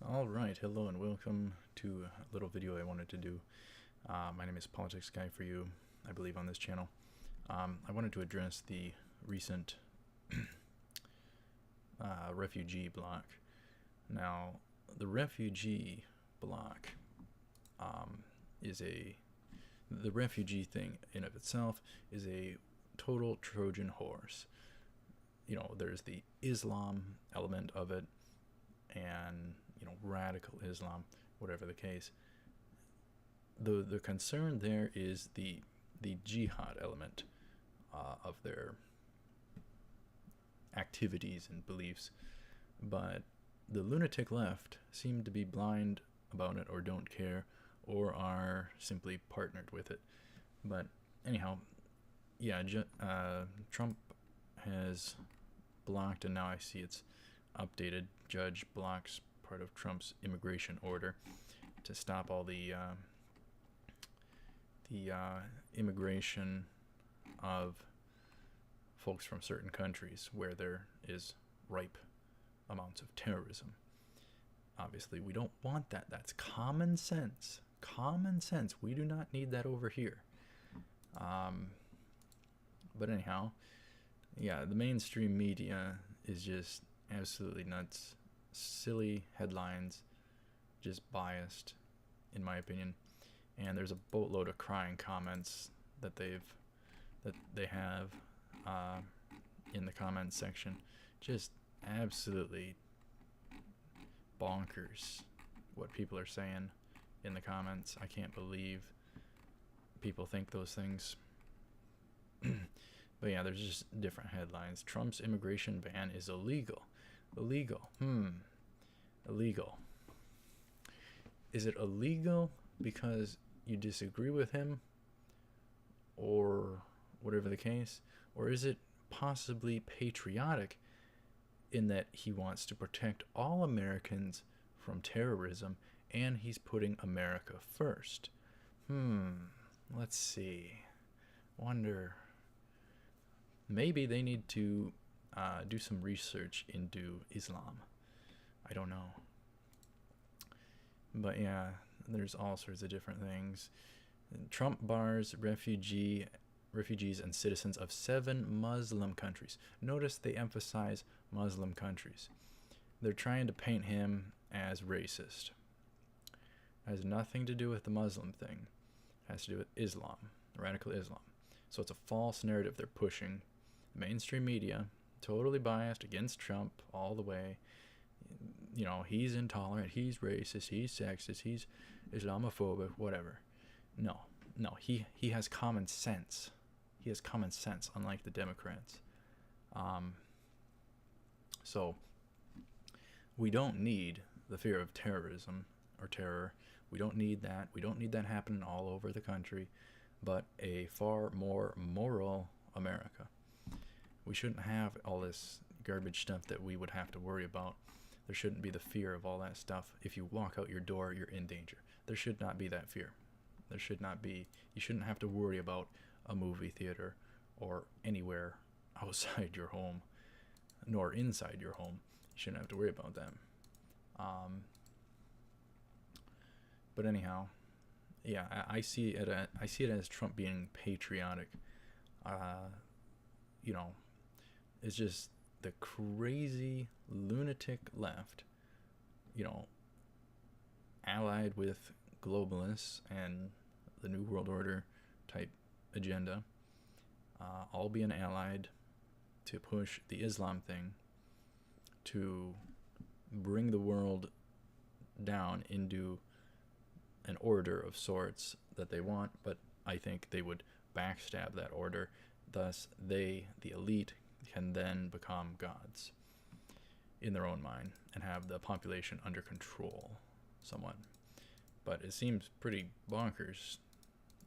Alright, hello and welcome to a little video I wanted to do. My name is Politics Guy for you, I believe, on this channel. I wanted to address the recent refugee block. Now, the refugee block the refugee thing in of itself is a total Trojan horse. You know, there's the Islam element of it, and radical Islam, whatever the case. The concern there is the jihad element of their activities and beliefs, but the lunatic left seem to be blind about it, or don't care, or are simply partnered with it. But anyhow, yeah, Trump has blocked, and now I see it's updated. Judge blocks part of Trump's immigration order to stop all the immigration of folks from certain countries where there is ripe amounts of terrorism. Obviously, we don't want that. That's common sense. Common sense. We do not need that over here. But anyhow, yeah, the mainstream media is just absolutely nuts. Silly headlines, just biased, in my opinion. And there's a boatload of crying comments that they have in the comments section. Just absolutely bonkers what people are saying in the comments. I can't believe people think those things. But yeah, there's just different headlines. Trump's immigration ban is illegal. Illegal. Illegal. Is it illegal because you disagree with him, or whatever the case? Or is it possibly patriotic in that he wants to protect all Americans from terrorism, and he's putting America first? Let's see. Wonder. Maybe they need to do some research into Islam. I don't know. But yeah, there's all sorts of different things. Trump bars refugees and citizens of 7 Muslim countries. Notice they emphasize Muslim countries. They're trying to paint him as racist. It has nothing to do with the Muslim thing. It has to do with Islam, radical Islam. So it's a false narrative they're pushing. Mainstream media, totally biased against Trump all the way. You know, he's intolerant, he's racist, he's sexist, he's Islamophobic, whatever. No, he has common sense. He has common sense, unlike the Democrats. So we don't need the fear of terrorism or terror. We don't need that. We don't need that happening all over the country, but a far more moral America. We shouldn't have all this garbage stuff that we would have to worry about. There shouldn't be the fear of all that stuff. If you walk out your door, you're in danger. There should not be that fear. There should not be. You shouldn't have to worry about a movie theater or anywhere outside your home, nor inside your home. You shouldn't have to worry about that. But anyhow, yeah, I see it as Trump being patriotic. You know, it's just the crazy lunatic left, you know, allied with globalists and the New World Order type agenda, all being allied to push the Islam thing, to bring the world down into an order of sorts that they want, but I think they would backstab that order. Thus, they, the elite, can then become gods in their own mind and have the population under control somewhat. But it seems pretty bonkers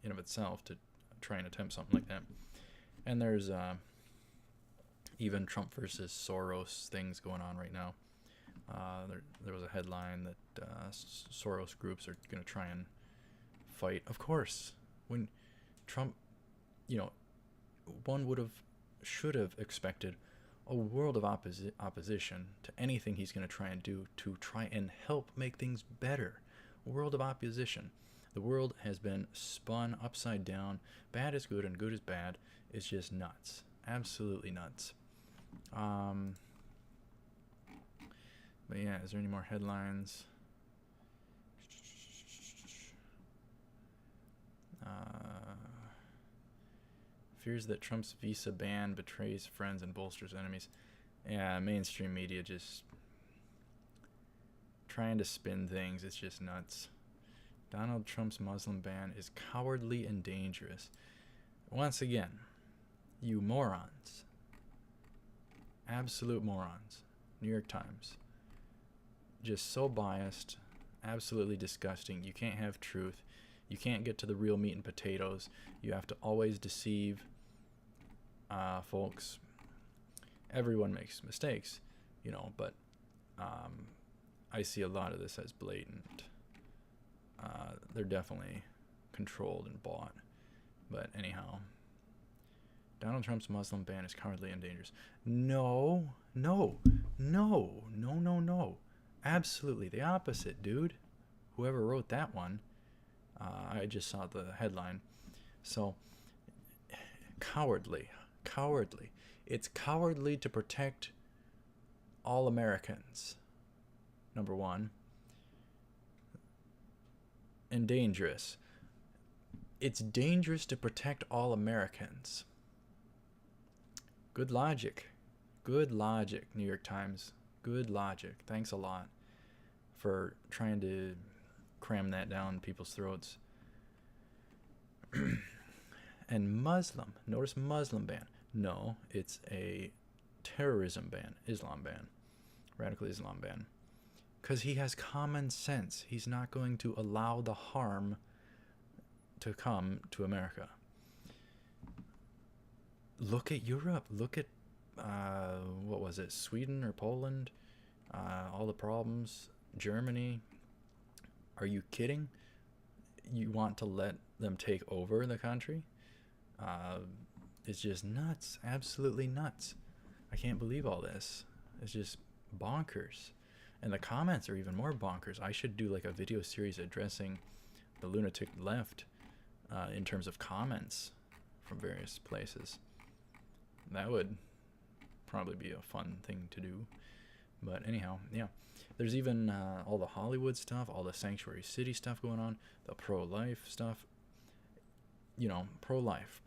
in of itself to try and attempt something like that. And there's even Trump versus Soros things going on right now. There was a headline that Soros groups are going to try and fight. Of course, when Trump, one should have expected a world of opposition to anything he's going to try and do to try and help make things better. A world of opposition. The world has been spun upside down. Bad is good and good is bad. It's just nuts. Absolutely nuts. But yeah, is there any more headlines? Fears that Trump's visa ban betrays friends and bolsters enemies. Yeah, mainstream media just trying to spin things. It's just nuts. Donald Trump's Muslim ban is cowardly and dangerous. Once again, you morons. Absolute morons. New York Times. Just so biased. Absolutely disgusting. You can't have truth. You can't get to the real meat and potatoes. You have to always deceive folks. Everyone makes mistakes, but I see a lot of this as blatant. They're definitely controlled and bought. But anyhow, Donald Trump's Muslim ban is cowardly and dangerous. No. Absolutely the opposite, dude. Whoever wrote that one, I just saw the headline. So, cowardly. It's cowardly to protect all Americans, number one. And dangerous. It's dangerous to protect all Americans. Good logic, New York Times. Good logic. Thanks a lot for trying to cram that down people's throats. And Muslim. Notice Muslim ban. No, it's a terrorism ban. Islam ban. Radical Islam ban. Because he has common sense. He's not going to allow the harm to come to America. Look at Europe. Look at, what was it, Sweden or Poland? All the problems. Germany. Are you kidding? You want to let them take over the country? It's just nuts. Absolutely nuts. I can't believe all this. It's just bonkers. And the comments are even more bonkers. I should do like a video series addressing the lunatic left in terms of comments from various places. That would probably be a fun thing to do. But anyhow, yeah. There's even all the Hollywood stuff, all the sanctuary city stuff going on, the pro-life stuff. Pro-life.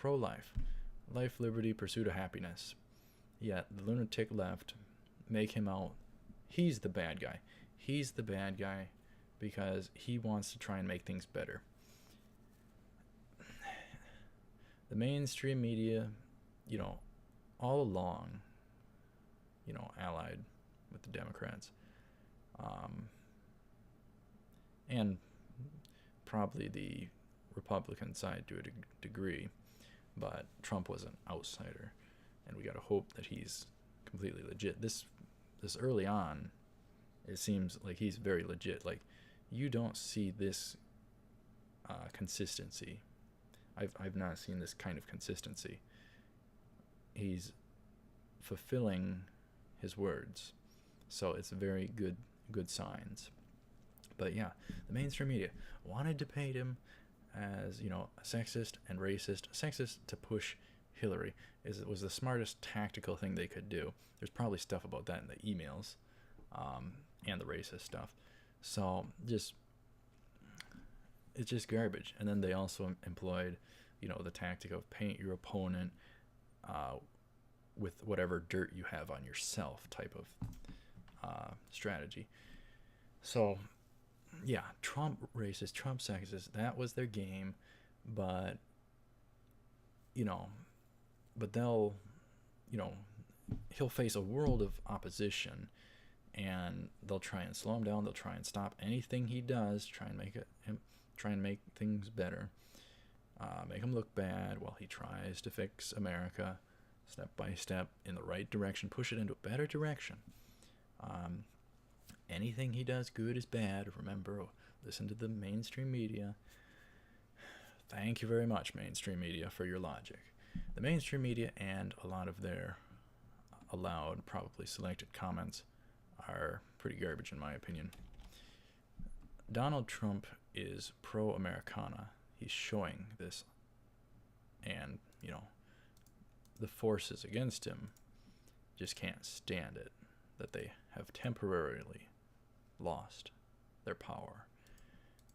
Life, liberty, pursuit of happiness. Yet the lunatic left make him out. He's the bad guy. He's the bad guy because he wants to try and make things better. The mainstream media, all along, allied with the Democrats. And probably the Republican side to a degree, but Trump was an outsider, and we got to hope that he's completely legit. This early on, it seems like he's very legit. Like, you don't see this consistency. I've not seen this kind of consistency. He's fulfilling his words, so it's very good signs. But yeah, the mainstream media wanted to paint him as, sexist and racist. Sexist to push Hillary was the smartest tactical thing they could do. There's probably stuff about that in the emails, and the racist stuff. So it's just garbage. And then they also employed, the tactic of paint your opponent with whatever dirt you have on yourself type of strategy. So yeah, Trump racist, Trump sexist, that was their game. But they'll, he'll face a world of opposition, and they'll try and slow him down. They'll try and stop anything he does, try and make things better, make him look bad while he tries to fix America step by step in the right direction, push it into a better direction. Anything he does good is bad. Remember, listen to the mainstream media. Thank you very much, mainstream media, for your logic. The mainstream media and a lot of their allowed, probably selected comments are pretty garbage in my opinion. Donald Trump is pro-Americana. He's showing this, and the forces against him just can't stand it, that they have temporarily lost their power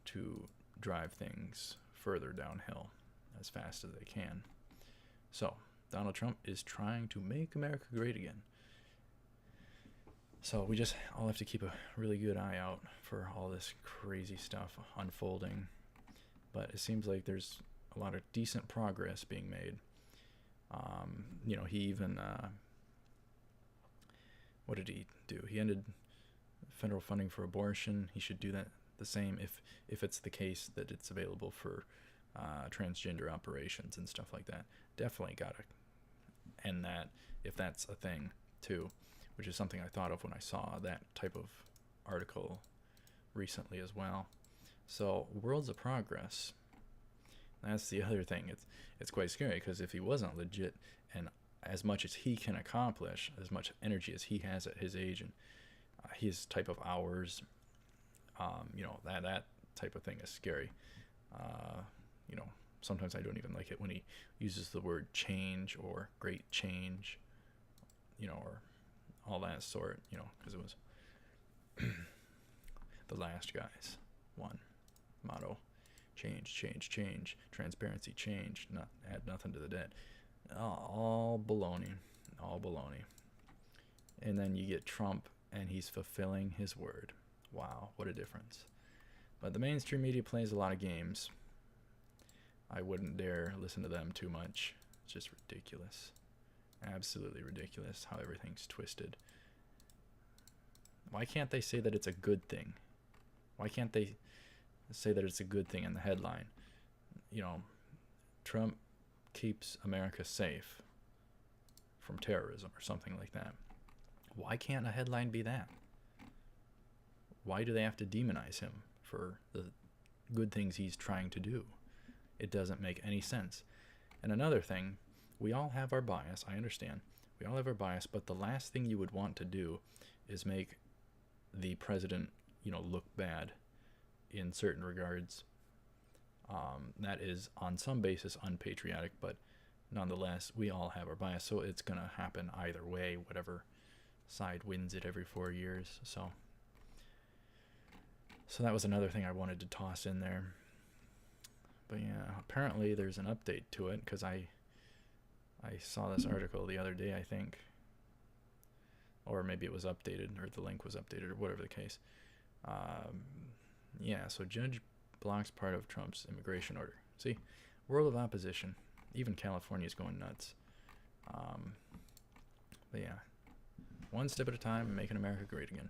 to drive things further downhill as fast as they can. So Donald Trump is trying to make America great again. So we just all have to keep a really good eye out for all this crazy stuff unfolding. But it seems like there's a lot of decent progress being made. He even, what did he do? He ended federal funding for abortion. He should do that the same if it's the case that it's available for transgender operations and stuff like that. Definitely got to end that if that's a thing too, which is something I thought of when I saw that type of article recently as well. So worlds of progress. That's the other thing. It's quite scary, because if he wasn't legit, and as much as he can accomplish, as much energy as he has at his age and his type of hours, that type of thing is scary. Sometimes I don't even like it when he uses the word change or great change, or all that sort, because it was the last guy's one motto: change, change, change, transparency, change, not add nothing to the debt. All baloney, all baloney. And then you get Trump, and he's fulfilling his word. Wow, what a difference. But the mainstream media plays a lot of games. I wouldn't dare listen to them too much. It's just ridiculous. Absolutely ridiculous how everything's twisted. Why can't they say that it's a good thing? Why can't they say that it's a good thing in the headline? Trump keeps America safe from terrorism or something like that. Why can't a headline be that? Why do they have to demonize him for the good things he's trying to do? It doesn't make any sense. And another thing, we all have our bias. I understand. We all have our bias, but the last thing you would want to do is make the president, look bad in certain regards. That is on some basis unpatriotic, but nonetheless, we all have our bias, so it's going to happen either way, whatever side wins it every 4 years. So that was another thing I wanted to toss in there. But yeah, apparently there's an update to it, because I saw this article the other day, I think. Or maybe it was updated, or the link was updated, or whatever the case. So judge blocks part of Trump's immigration order. See, world of opposition. Even California's going nuts. But yeah, one step at a time, making America great again.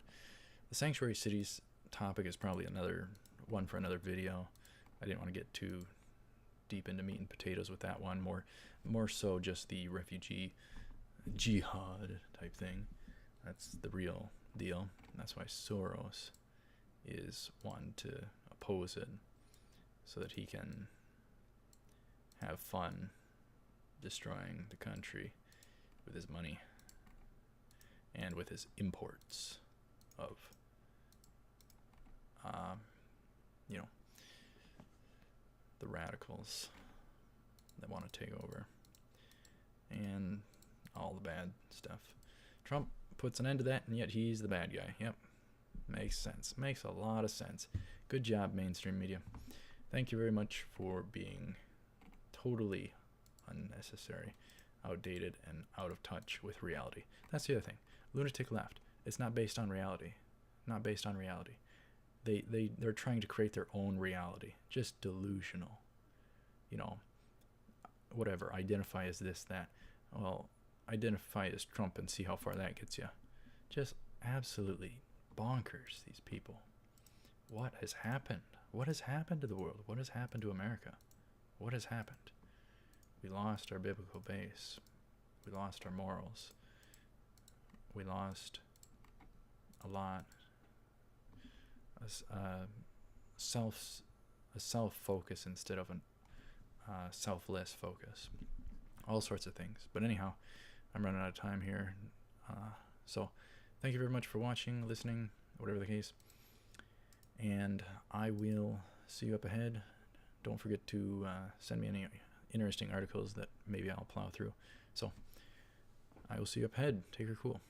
The sanctuary cities topic is probably another one for another video. I didn't want to get too deep into meat and potatoes with that one. More so just the refugee jihad type thing. That's the real deal. That's why Soros is one to oppose it, so that he can have fun destroying the country with his money and with his imports of the radicals that want to take over and all the bad stuff. Trump puts an end to that, and yet he's the bad guy. Yep. Makes sense. Makes a lot of sense. Good job, mainstream media. Thank you very much for being totally unnecessary, outdated, and out of touch with reality. That's the other thing. Lunatic left. It's not based on reality. Not based on reality. They're trying to create their own reality. Just delusional. Whatever. Identify as this, that. Well, identify as Trump and see how far that gets you. Just absolutely bonkers, these people. What has happened? What has happened to the world? What has happened to America? What has happened? We lost our biblical base. We lost our morals. We lost a lot. A self-focus instead of a selfless focus. All sorts of things. But anyhow, I'm running out of time here. So thank you very much for watching, listening, whatever the case. And I will see you up ahead. Don't forget to send me any interesting articles that maybe I'll plow through. So I will see you up ahead. Take care, cool.